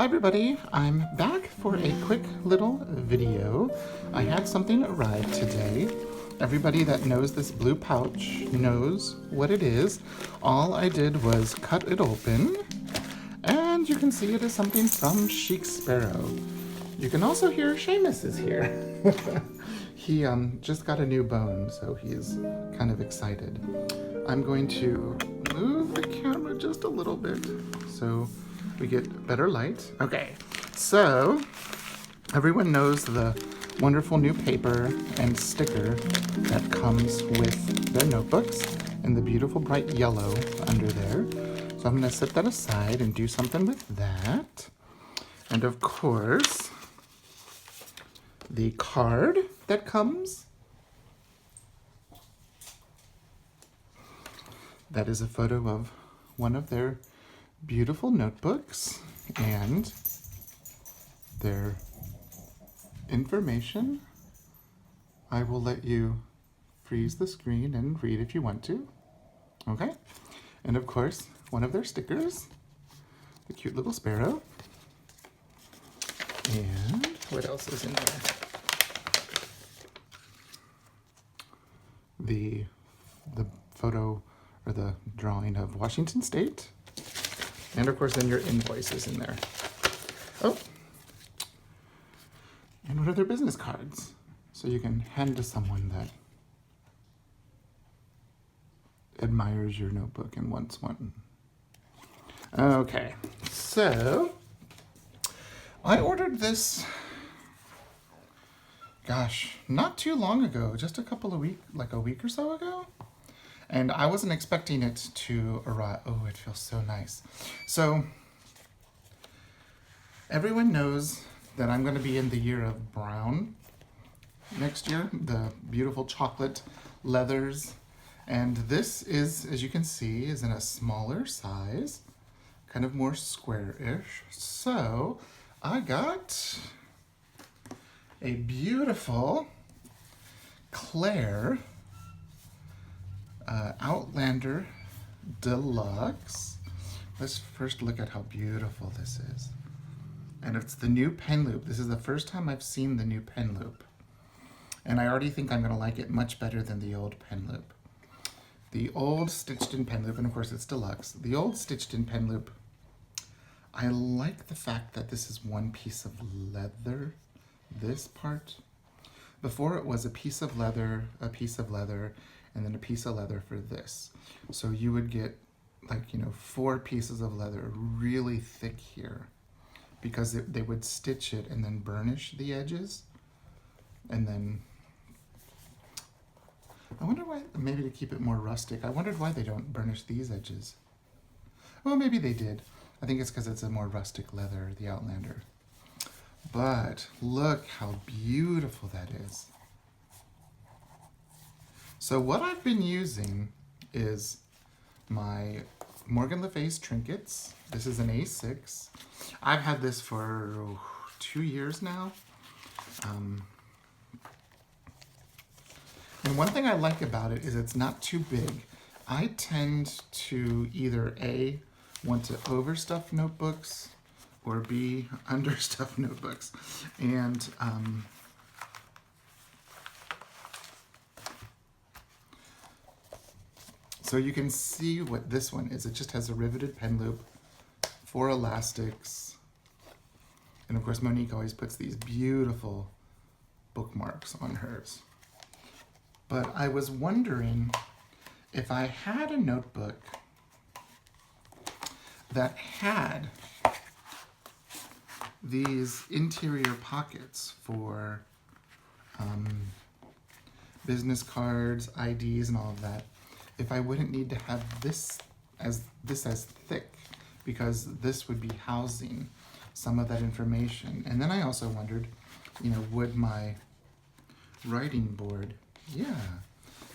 everybody, I'm back for a quick little video. I had something arrive today. Everybody that knows this blue pouch knows what it is. All I did was cut it open, and you can see it is something from Chic Sparrow. You can also hear Seamus is here. He just got a new bone, so he's kind of excited. I'm going to move the camera just a little bit so we get better light. Okay, so everyone knows the wonderful new paper and sticker that comes with their notebooks and the beautiful bright yellow under there. So I'm gonna set that aside and do something with that. And of course, the card that comes. That is a photo of one of their beautiful notebooks and their information. I will let you freeze the screen and read if you want to. Okay? And of course, one of their stickers, the cute little sparrow. And what else is in there? The photo or the drawing of Washington State. And of course, then your invoice is in there. Oh, and what are their business cards? So you can hand to someone that admires your notebook and wants one. Okay, so I ordered this, gosh, not too long ago, just a couple of weeks, like a week or so ago. And I wasn't expecting it to arrive. Oh, it feels so nice. So everyone knows that I'm going to be in the year of brown next year, the beautiful chocolate leathers. And this is, as you can see, is in a smaller size, kind of more square-ish. So I got a beautiful Claire Outlander Deluxe. Let's first look at how beautiful this is. And it's the new pen loop. This is the first time I've seen the new pen loop. And I already think I'm gonna like it much better than the old pen loop. The old stitched in pen loop, and of course it's deluxe. The old stitched in pen loop, I like the fact that this is one piece of leather, this part. Before it was a piece of leather, and then a piece of leather for this. So you would get like, 4 pieces of leather really thick here because they would stitch it and then burnish the edges. And then, I wonder why, maybe to keep it more rustic, I wondered why they don't burnish these edges. Well, maybe they did. I think it's because it's a more rustic leather, the Outlander. But look how beautiful that is. So what I've been using is my Morgan Le Fay's trinkets. This is an A6. I've had this for 2 years now. And one thing I like about it is it's not too big. I tend to either A, want to overstuff notebooks, or B, understuff notebooks. And so you can see what this one is. It just has a riveted pen loop, 4 elastics. And of course, Monique always puts these beautiful bookmarks on hers. But I was wondering if I had a notebook that had these interior pockets for business cards, IDs, and all of that, if I wouldn't need to have this as thick, because this would be housing some of that information. And then I also wondered, would my writing board, yeah,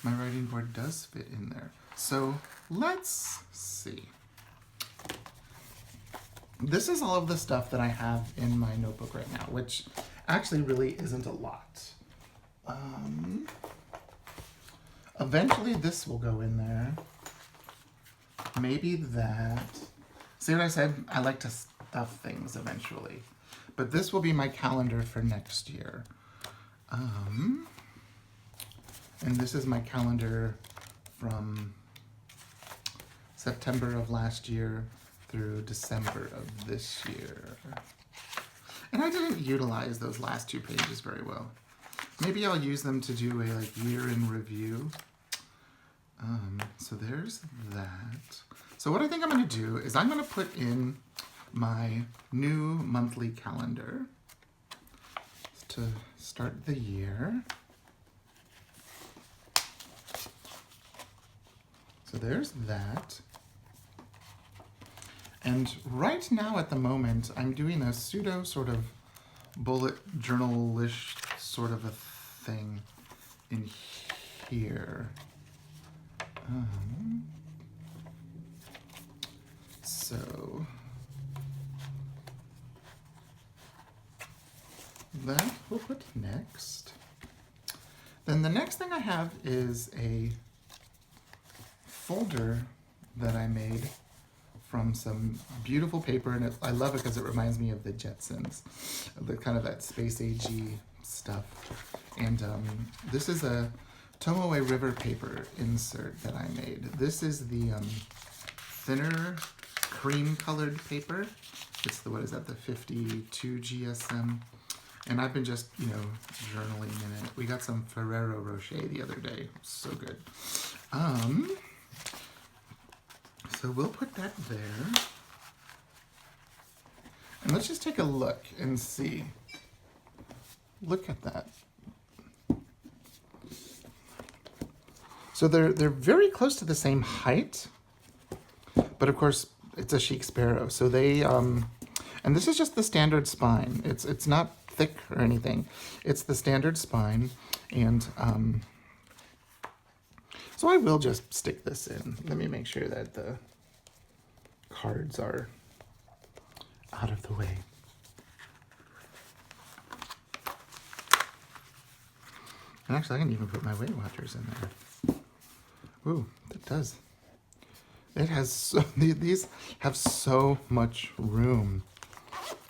my writing board does fit in there. So let's see. This is all of the stuff that I have in my notebook right now, which actually really isn't a lot. Eventually this will go in there. Maybe that. See what I said? I like to things eventually. But this will be my calendar for next year. And this is my calendar from September of last year through December of this year. And I didn't utilize those last 2 pages very well. Maybe I'll use them to do a year in review. So there's that. So what I think I'm going to do is I'm going to put in my new monthly calendar to start the year. So there's that. And right now at the moment, I'm doing a pseudo sort of bullet journal-ish sort of a thing in here. So that we'll put next. Then the next thing I have is a folder that I made from some beautiful paper, and I love it because it reminds me of the Jetsons, the kind of that space agey stuff. And this is a Tomoe River paper insert that I made. This is the thinner cream colored paper. It's the, what is that, the 52 GSM. And I've been just, you know, journaling in it. We got some Ferrero Rocher the other day. So good. So we'll put that there. And let's just take a look and see. Look at that. So they're very close to the same height, but of course it's a Chic Sparrow. So they and this is just the standard spine. It's not thick or anything. It's the standard spine, and so I will just stick this in. Let me make sure that the cards are out of the way. And actually, I can even put my Weight Watchers in there. Ooh, it does. It has so, these have so much room.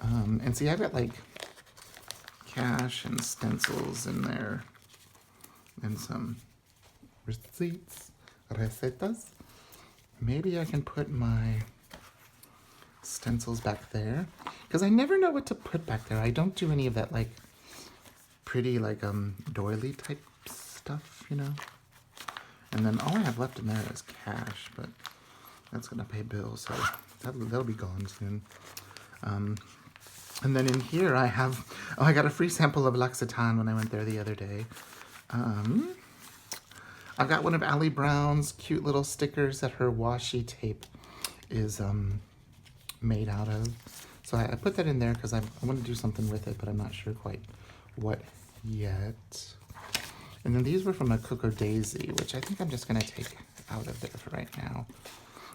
And see, I've got like cash and stencils in there, and some receipts, recetas. Maybe I can put my stencils back there, because I never know what to put back there. I don't do any of that like pretty like doily type stuff, you know. And then all I have left in there is cash, but that's gonna pay bills, so that'll be gone soon. And then in here I have, oh, I got a free sample of L'Occitane when I went there the other day. I got one of Allie Brown's cute little stickers that her washi tape is made out of. So I put that in there because I want to do something with it, but I'm not sure quite what yet. And then these were from a Cocoa Daisy, which I think I'm just going to take out of there for right now.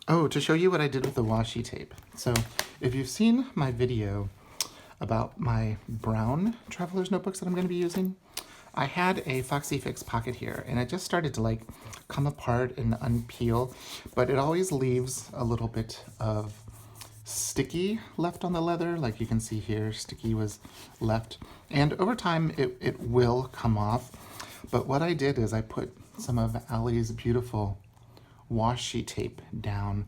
Oh, to show you what I did with the washi tape. So if you've seen my video about my brown traveler's notebooks that I'm going to be using, I had a Foxy Fix pocket here, and it just started to like come apart and unpeel, but it always leaves a little bit of sticky left on the leather. Like you can see here, sticky was left. And over time, it will come off. But what I did is I put some of Allie's beautiful washi tape down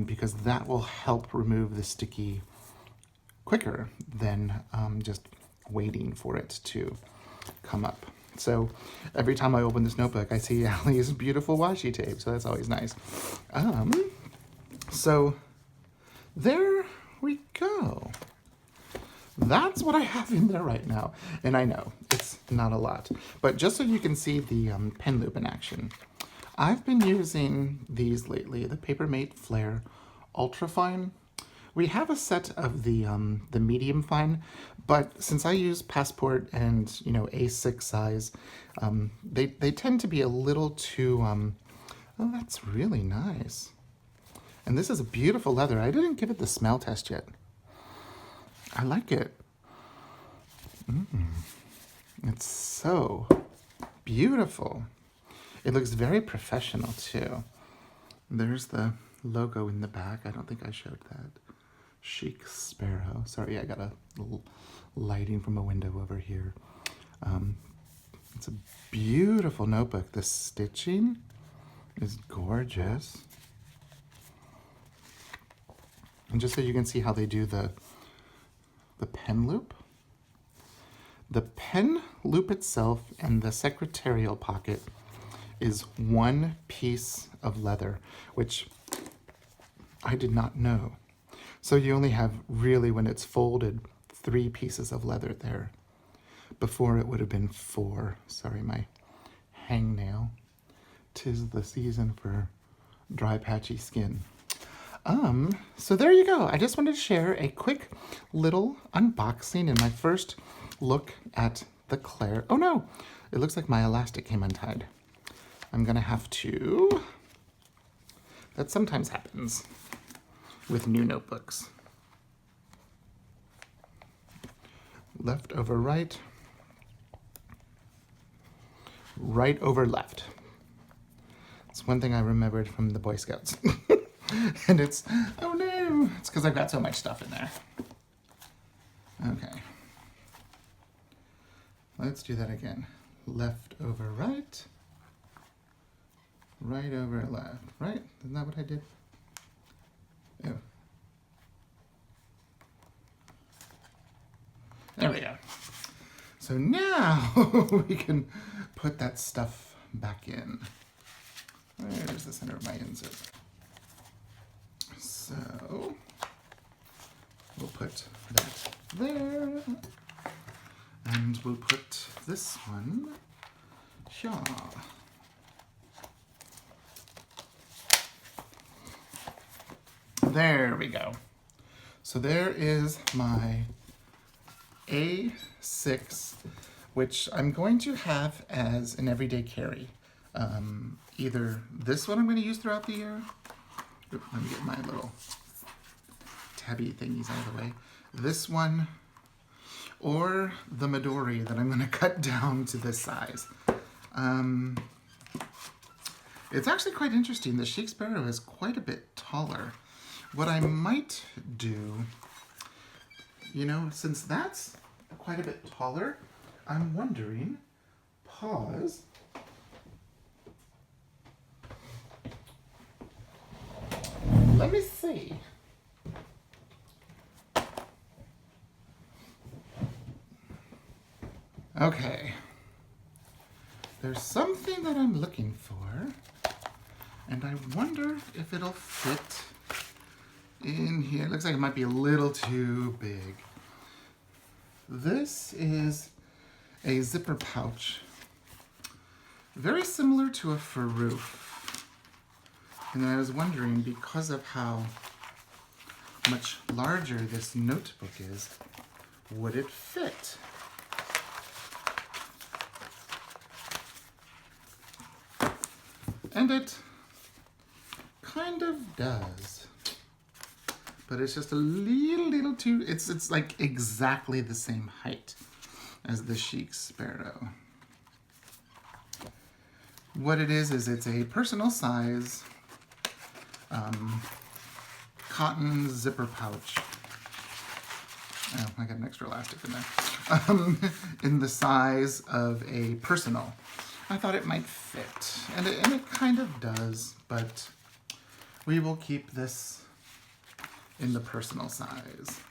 because that will help remove the sticky quicker than just waiting for it to come up. So every time I open this notebook, I see Allie's beautiful washi tape, so that's always nice. So there we go. That's what I have in there right now. And I know it's not a lot, but just so you can see the pen loop in action, I've been using these lately, the Papermate Flair Ultra Fine. We have a set of the medium fine, but since I use Passport and, you know, A6 size, they tend to be a little too, oh, that's really nice. And this is a beautiful leather. I didn't give it the smell test yet. I like it. It's so beautiful. It looks very professional too. There's the logo in the back. I don't think I showed that. Chic Sparrow. Sorry, I got a little lighting from a window over here. It's a beautiful notebook. The stitching is gorgeous. And just so you can see how they do the pen loop. The pen loop itself and the secretarial pocket is one piece of leather, which I did not know. So you only have really, when it's folded, 3 pieces of leather there. Before it would have been 4. Sorry, my hangnail. 'Tis the season for dry, patchy skin. So there you go. I just wanted to share a quick little unboxing and my first look at the Claire. Oh no, it looks like my elastic came untied. I'm gonna have to, that sometimes happens with new notebooks. Left over right, right over left. It's one thing I remembered from the Boy Scouts. And it's, oh no, it's because I've got so much stuff in there. Okay. Let's do that again. Left over right, right over left, right? Isn't that what I did? Oh. There we go. So now we can put that stuff back in. Where's the center of my insert? So we'll put that there, and we'll put this one here. There we go. So there is my A6, which I'm going to have as an everyday carry. Either this one I'm going to use throughout the year. Oop, let me get my little tabby thingies out of the way. This one, or the Midori that I'm going to cut down to this size. It's actually quite interesting. The Chic Sparrow is quite a bit taller. What I might do, you know, since that's quite a bit taller, I'm wondering, pause. Let me see. Okay. There's something that I'm looking for, and I wonder if it'll fit in here. It looks like it might be a little too big. This is a zipper pouch, very similar to a Farouf. And I was wondering, because of how much larger this notebook is, would it fit? And it kind of does. But it's just a little too, it's like exactly the same height as the Chic Sparrow. What it is it's a personal size cotton zipper pouch. Oh, I got an extra elastic in there. In the size of a personal. I thought it might fit, and it kind of does, but we will keep this in the personal size.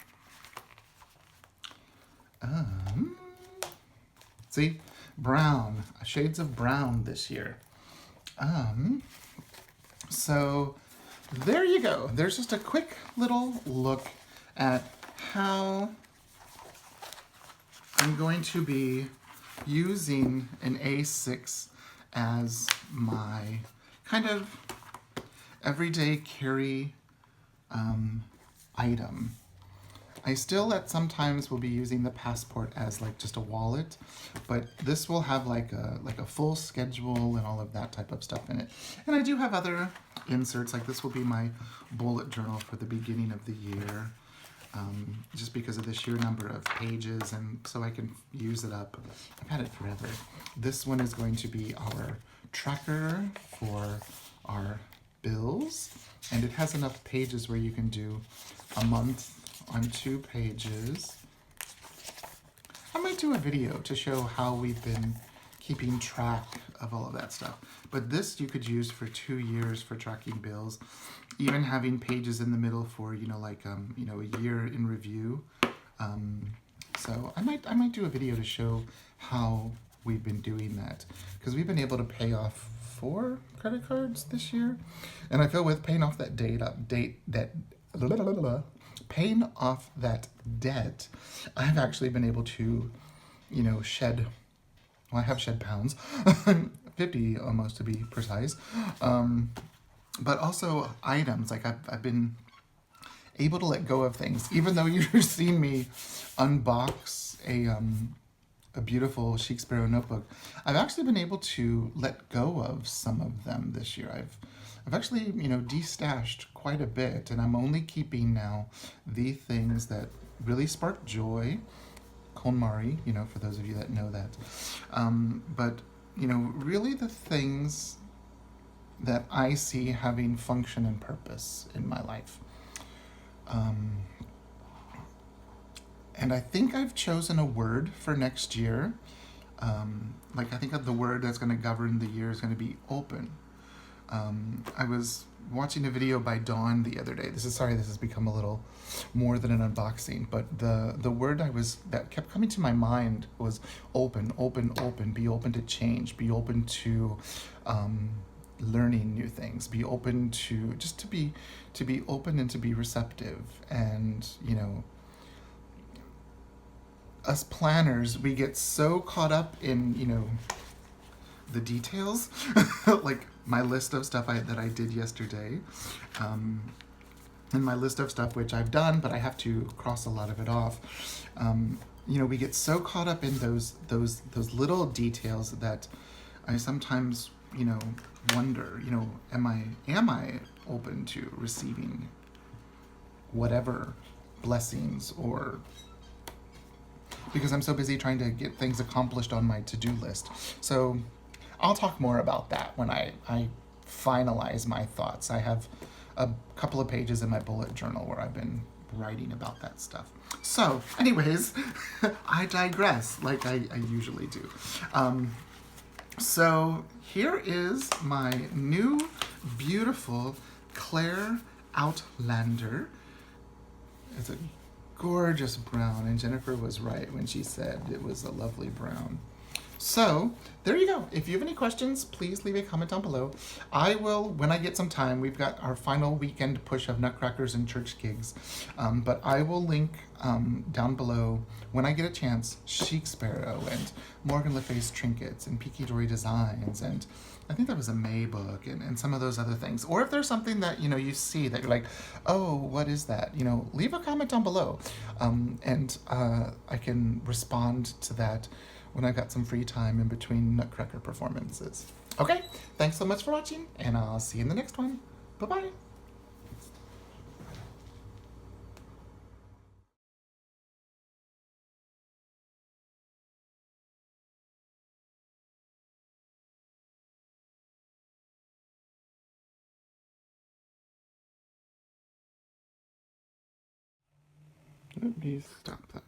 See, brown, shades of brown this year. So there you go. There's just a quick little look at how I'm going to be using an A6 as my kind of everyday carry item. I still at sometimes will be using the passport as like just a wallet, but this will have like a full schedule and all of that type of stuff in it. And I do have other inserts, like this will be my bullet journal for the beginning of the year, just because of the sheer number of pages, and so I can use it up. I've had it forever. This one is going to be our tracker for our bills, and it has enough pages where you can do a month on 2 pages. I might do a video to show how we've been keeping track of all of that stuff. But this you could use for 2 years for tracking bills, even having pages in the middle for, you know, like, you know, a year in review. So I might do a video to show how we've been doing that, because we've been able to pay off 4 credit cards this year, and I feel with paying off that paying off that debt, I've actually been able to, you know, shed. Well, I have shed pounds, 50 almost to be precise, but also items. Like I've been able to let go of things, even though you've seen me unbox a beautiful Chic Sparrow notebook. I've actually been able to let go of some of them this year. I've actually, you know, destashed quite a bit, and I'm only keeping now the things that really spark joy, KonMari, you know, for those of you that know that. But, you know, really the things that I see having function and purpose in my life. And I think I've chosen a word for next year. Like I think of the word that's going to govern the year is going to be open. I was watching a video by Dawn the other day. This has become a little more than an unboxing, but the word that kept coming to my mind was open, open, open. Be open to change. Be open to learning new things. Be open to just to be open and to be receptive. And you know, us planners, we get so caught up in, you know, the details, like my list of stuff that I did yesterday, and my list of stuff which I've done, but I have to cross a lot of it off. You know, we get so caught up in those little details that I sometimes, you know, wonder, you know, am I open to receiving whatever blessings, or because I'm so busy trying to get things accomplished on my to-do list. So I'll talk more about that when I finalize my thoughts. I have a couple of pages in my bullet journal where I've been writing about that stuff. So anyways, I digress like I usually do. So here is my new beautiful Claire Outlander. It's a gorgeous brown, and Jennifer was right when she said it was a lovely brown. So there you go. If you have any questions, please leave a comment down below. I will, when I get some time, we've got our final weekend push of Nutcrackers and church gigs, but I will link down below, when I get a chance, Chic Sparrow and Morgan Le Fay's trinkets and Peaky Dory designs, and I think there was a May book and some of those other things. Or if there's something that, you know, you see that you're like, oh, what is that? You know, leave a comment down below, and I can respond to that when I've got some free time in between Nutcracker performances. Okay, thanks so much for watching, and I'll see you in the next one. Bye-bye. Please stop that.